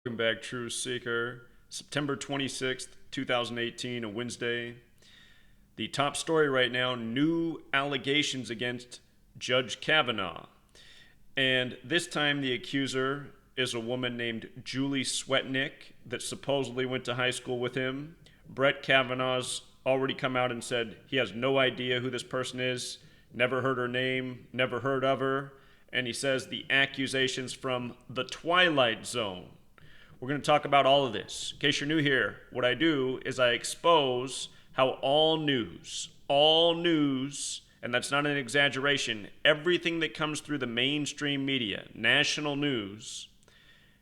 Welcome back, True Seeker. September 26th, 2018, a Wednesday. The top story right now, new allegations against Judge Kavanaugh. And this time the accuser is a woman named Julie Swetnick that supposedly went to high school with him. Brett Kavanaugh's already come out and said he has no idea who this person is, never heard her name, never heard of her. And he says the accusations from the Twilight Zone. We're going to talk about all of this. In case you're new here, what I do is I expose how all news, and that's not an exaggeration, everything that comes through the mainstream media, national news,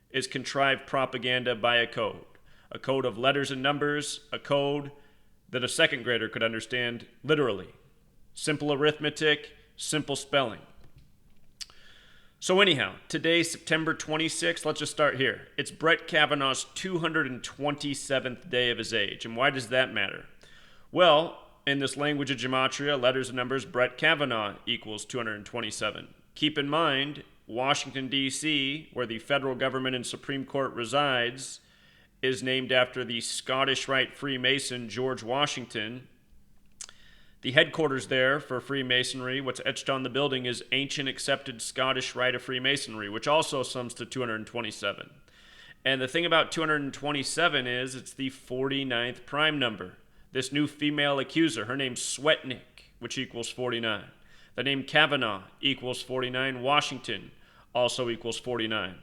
is contrived propaganda by a code of letters and numbers, a code that a second grader could understand literally. Simple arithmetic, simple spelling. So anyhow, today, September 26th, let's just start here. It's Brett Kavanaugh's 227th day of his age. And why does that matter? Well, in this language of Gematria, letters and numbers, Brett Kavanaugh equals 227. Keep in mind, Washington, D.C., where the federal government and Supreme Court resides, is named after the Scottish Rite Freemason George Washington. The headquarters there for Freemasonry, what's etched on the building, is Ancient Accepted Scottish Rite of Freemasonry, which also sums to 227. And the thing about 227 is it's the 49th prime number. This new female accuser, her name's Swetnick, which equals 49. The name Kavanaugh equals 49. Washington also equals 49.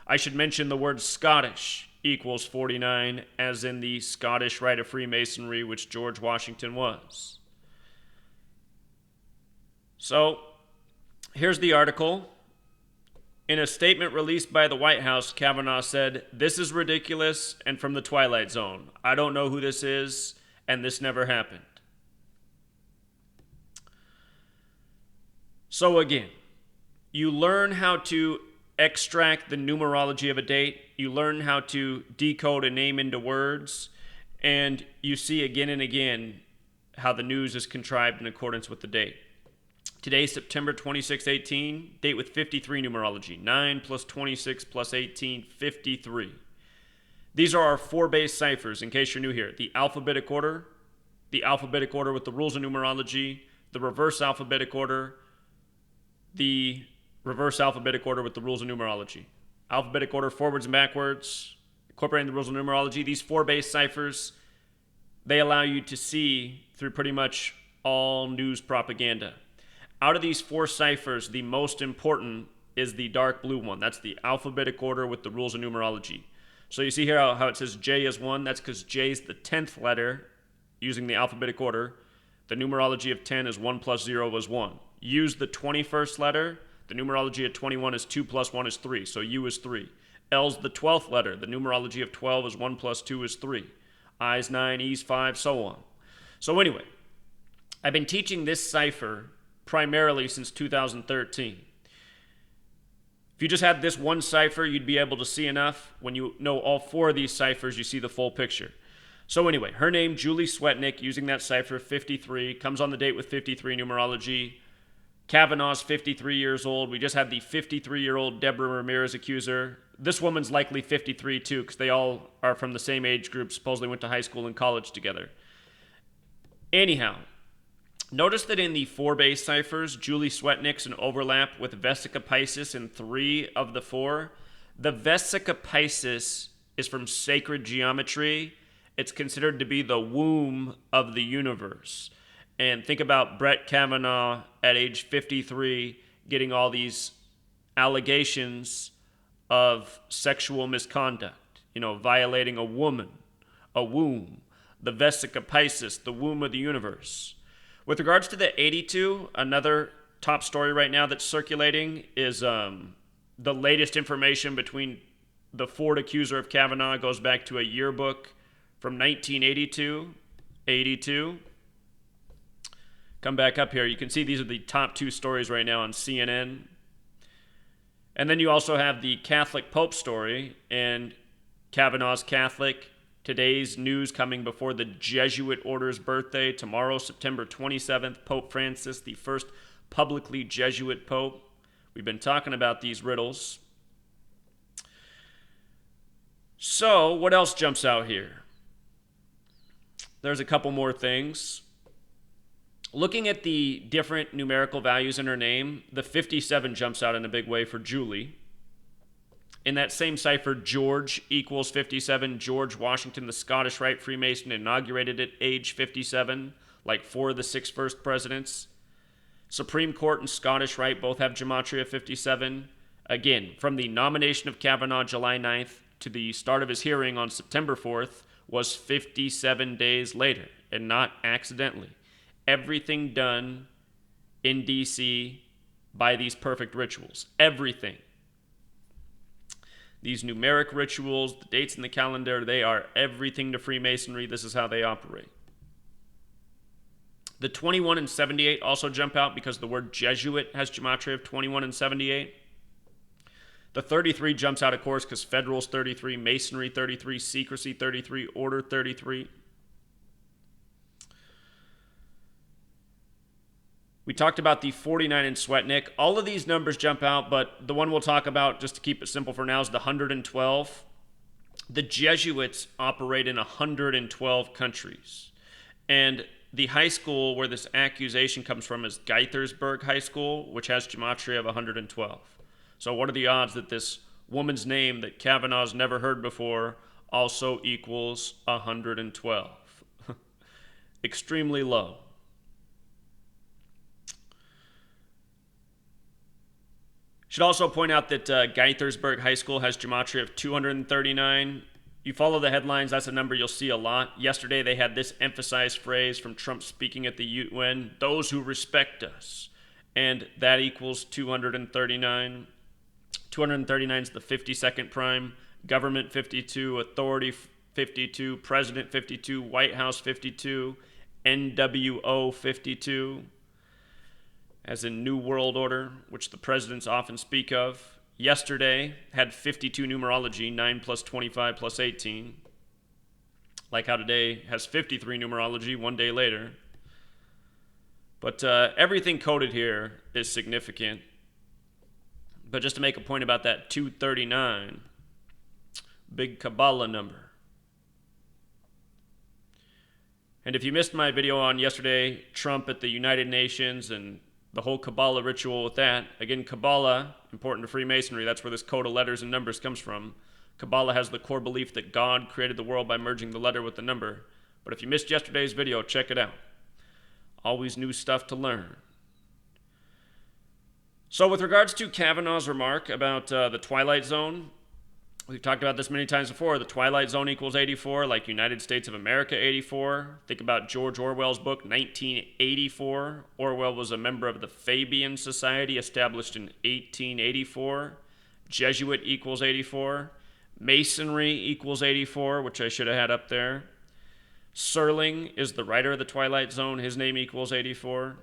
I should mention the word Scottish equals 49, as in the Scottish Rite of Freemasonry, which George Washington was. So, here's the article. In a statement released by the White House, Kavanaugh said, "This is ridiculous and from the Twilight Zone. I don't know who this is, and this never happened." So again, you learn how to extract the numerology of a date, you learn how to decode a name into words, and you see again and again how the news is contrived in accordance with the date. Today, September 26, 18, date with 53 numerology. 9 plus 26 plus 18, 53. These are our four base ciphers, in case you're new here. The alphabetic order with the rules of numerology, the reverse alphabetic order, the reverse alphabetic order with the rules of numerology. Alphabetic order forwards and backwards, incorporating the rules of numerology. These four base ciphers, they allow you to see through pretty much all news propaganda. Out of these four ciphers, the most important is the dark blue one. That's the alphabetic order with the rules of numerology. So you see here how it says J is 1. That's because J is the 10th letter using the alphabetic order. The numerology of 10 is 1 plus 0 is 1. Use the 21st letter. The numerology of 21 is 2 plus 1 is 3. So U is 3. L's the 12th letter. The numerology of 12 is 1 plus 2 is 3. I's 9, E's 5, so on. So anyway, I've been teaching this cipher primarily since 2013. If you just had this one cipher, you'd be able to see enough. When you know all four of these ciphers, you see the full picture. So anyway, her name, Julie Swetnick, using that cipher, 53, comes on the date with 53 numerology. Kavanaugh's 53 years old. We just had the 53-year-old Deborah Ramirez accuser. This woman's likely 53 too, because they all are from the same age group, supposedly went to high school and college together. Anyhow, notice that in the four base ciphers, Julie Swetnick's an overlap with Vesica Piscis in 3 of the 4. The Vesica Piscis is from sacred geometry. It's considered to be the womb of the universe. And think about Brett Kavanaugh at age 53 getting all these allegations of sexual misconduct, violating a woman, a womb, the Vesica Piscis, the womb of the universe. With regards to the 82, another top story right now that's circulating is the latest information between the Ford accuser of Kavanaugh goes back to a yearbook from 1982. Come back up here. You can see these are the top 2 stories right now on CNN. And then you also have the Catholic Pope story, and Kavanaugh's Catholic. Today's news coming before the Jesuit order's birthday. Tomorrow, September 27th, Pope Francis, the first publicly Jesuit pope. We've been talking about these riddles. So, what else jumps out here? There's a couple more things. Looking at the different numerical values in her name, the 57 jumps out in a big way for Julie. In that same cipher, George equals 57. George Washington, the Scottish Rite Freemason, inaugurated at age 57, like 4 of the 6 first presidents. Supreme Court and Scottish Rite both have Gematria 57. Again, from the nomination of Kavanaugh July 9th to the start of his hearing on September 4th was 57 days later, and not accidentally. Everything done in D.C. by these perfect rituals. Everything. These numeric rituals, the dates in the calendar, they are everything to Freemasonry. This is how they operate. The 21 and 78 also jump out because the word Jesuit has Gematria of 21 and 78. The 33 jumps out, of course, because Federal's 33, Masonry 33, Secrecy 33, Order 33. We talked about the 49 in Swetnick. All of these numbers jump out, but the one we'll talk about, just to keep it simple for now, is the 112. The Jesuits operate in 112 countries. And the high school where this accusation comes from is Gaithersburg High School, which has Gematria of 112. So what are the odds that this woman's name that Kavanaugh's never heard before also equals 112? Extremely low. Should also point out that Gaithersburg High School has Gematria of 239. You follow the headlines, that's a number you'll see a lot. Yesterday they had this emphasized phrase from Trump speaking at the UN, those who respect us. And that equals 239. 239 is the 52nd prime, government 52, authority 52, president 52, White House 52, NWO 52, as in New World Order, which the presidents often speak of. Yesterday had 52 numerology, 9 plus 25 plus 18. Like how today has 53 numerology one day later. But everything coded here is significant. But just to make a point about that 239, big Kabbalah number. And if you missed my video on yesterday, Trump at the United Nations and the whole Kabbalah ritual with that, again, Kabbalah, important to Freemasonry, that's where this code of letters and numbers comes from. Kabbalah has the core belief that God created the world by merging the letter with the number. But if you missed yesterday's video, check it out. Always new stuff to learn. So with regards to Kavanaugh's remark about the Twilight Zone, we've talked about this many times before. The Twilight Zone equals 84, like United States of America 84. Think about George Orwell's book, 1984. Orwell was a member of the Fabian Society, established in 1884. Jesuit equals 84. Masonry equals 84, which I should have had up there. Serling is the writer of the Twilight Zone. His name equals 84.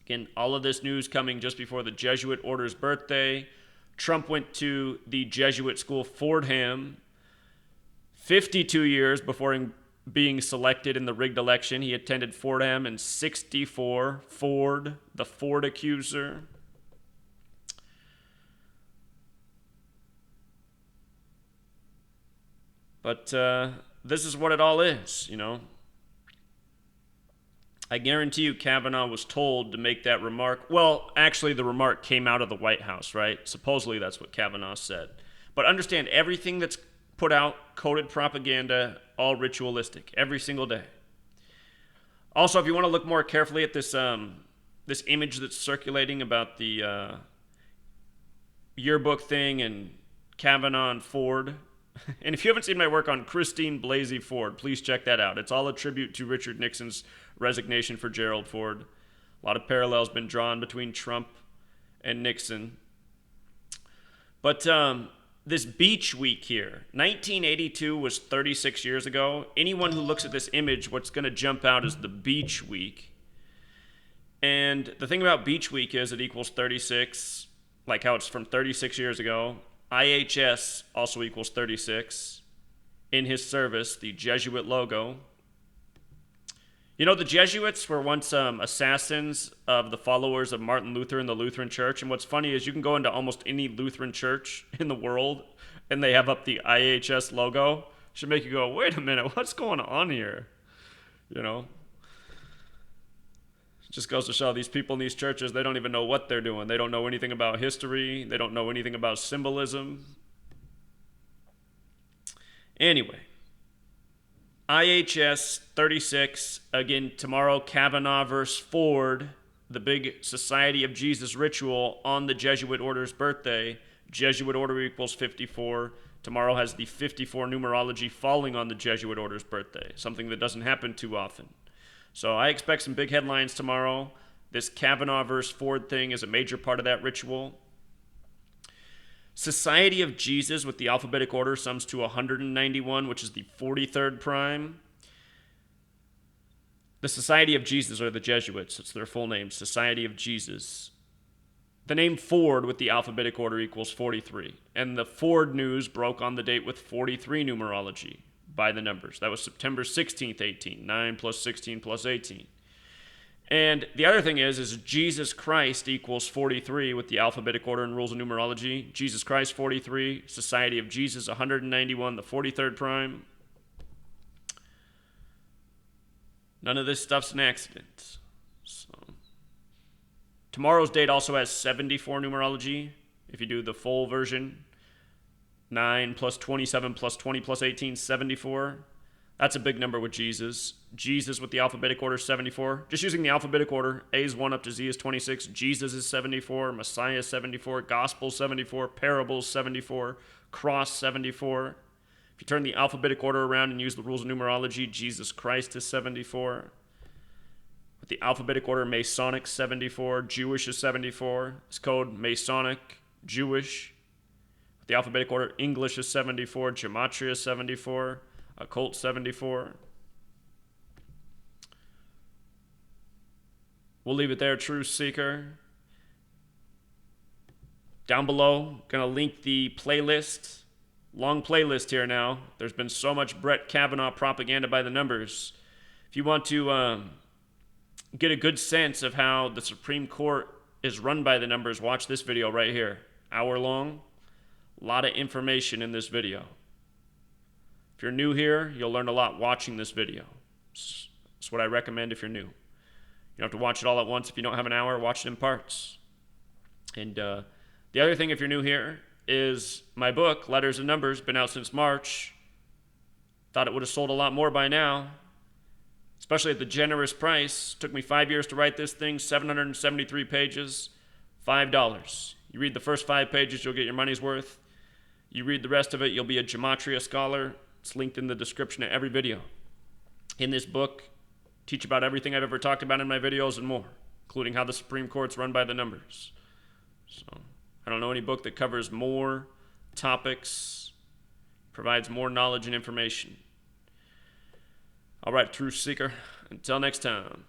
Again, all of this news coming just before the Jesuit order's birthday. Trump went to the Jesuit school Fordham 52 years before being selected in the rigged election. He attended Fordham in 64. Ford, the Ford accuser. But this is what it all is, you know. I guarantee you Kavanaugh was told to make that remark. Well, actually, the remark came out of the White House, right? Supposedly that's what Kavanaugh said. But understand, everything that's put out, coded propaganda, all ritualistic, every single day. Also, if you want to look more carefully at this this image that's circulating about the yearbook thing and Kavanaugh and Ford, and if you haven't seen my work on Christine Blasey Ford, please check that out. It's all a tribute to Richard Nixon's resignation for Gerald Ford. A lot of parallels been drawn between Trump and Nixon. But this beach week here, 1982 was 36 years ago. Anyone who looks at this image, what's going to jump out is the beach week. And the thing about beach week is it equals 36, like how it's from 36 years ago. IHS also equals 36. In his service, the Jesuit logo. You know, the Jesuits were once assassins of the followers of Martin Luther in the Lutheran Church. And what's funny is you can go into almost any Lutheran church in the world and they have up the IHS logo, should make you go, wait a minute, what's going on here? You know? It just goes to show these people in these churches, they don't even know what they're doing. They don't know anything about history. They don't know anything about symbolism. Anyway, IHS 36, again, tomorrow, Kavanaugh versus Ford, the big Society of Jesus ritual on the Jesuit order's birthday. Jesuit order equals 54. Tomorrow has the 54 numerology falling on the Jesuit order's birthday, something that doesn't happen too often. So I expect some big headlines tomorrow. This Kavanaugh versus Ford thing is a major part of that ritual. Society of Jesus with the alphabetic order sums to 191, which is the 43rd prime. The Society of Jesus are the Jesuits. It's their full name, Society of Jesus. The name Ford with the alphabetic order equals 43. And the Ford news broke on the date with 43 numerology by the numbers. That was September 16th, 18. 9 plus 16 plus 18. And the other thing is Jesus Christ equals 43 with the alphabetic order and rules of numerology. Jesus Christ 43, Society of Jesus 191, the 43rd prime. None of this stuff's an accident. So tomorrow's date also has 74 numerology. If you do the full version, 9 plus 27 plus 20 plus 18, 74. That's a big number with Jesus. Jesus with the alphabetic order 74. Just using the alphabetic order, A is 1 up to Z is 26. Jesus is 74. Messiah is 74. Gospel 74. Parables 74. Cross 74. If you turn the alphabetic order around and use the rules of numerology, Jesus Christ is 74. With the alphabetic order, Masonic 74. Jewish is 74. It's code Masonic, Jewish. With the alphabetic order, English is 74. Gematria is 74. Occult 74. We'll leave it there, Truth Seeker. Down below, gonna link the playlist. Long playlist here now. There's been so much Brett Kavanaugh propaganda by the numbers. If you want to get a good sense of how the Supreme Court is run by the numbers, watch this video right here. Hour long. A lot of information in this video. If you're new here, you'll learn a lot watching this video. That's what I recommend if you're new. You don't have to watch it all at once. If you don't have an hour, watch it in parts. And the other thing, if you're new here, is my book, Letters and Numbers, been out since March. Thought it would have sold a lot more by now, especially at the generous price. Took me 5 years to write this thing, 773 pages, $5. You read the first 5 pages, you'll get your money's worth. You read the rest of it, you'll be a Gematria scholar. It's linked in the description of every video. In this book, teach about everything I've ever talked about in my videos and more, including how the Supreme Court's run by the numbers. So I don't know any book that covers more topics, provides more knowledge and information. All right, Truth Seeker, until next time.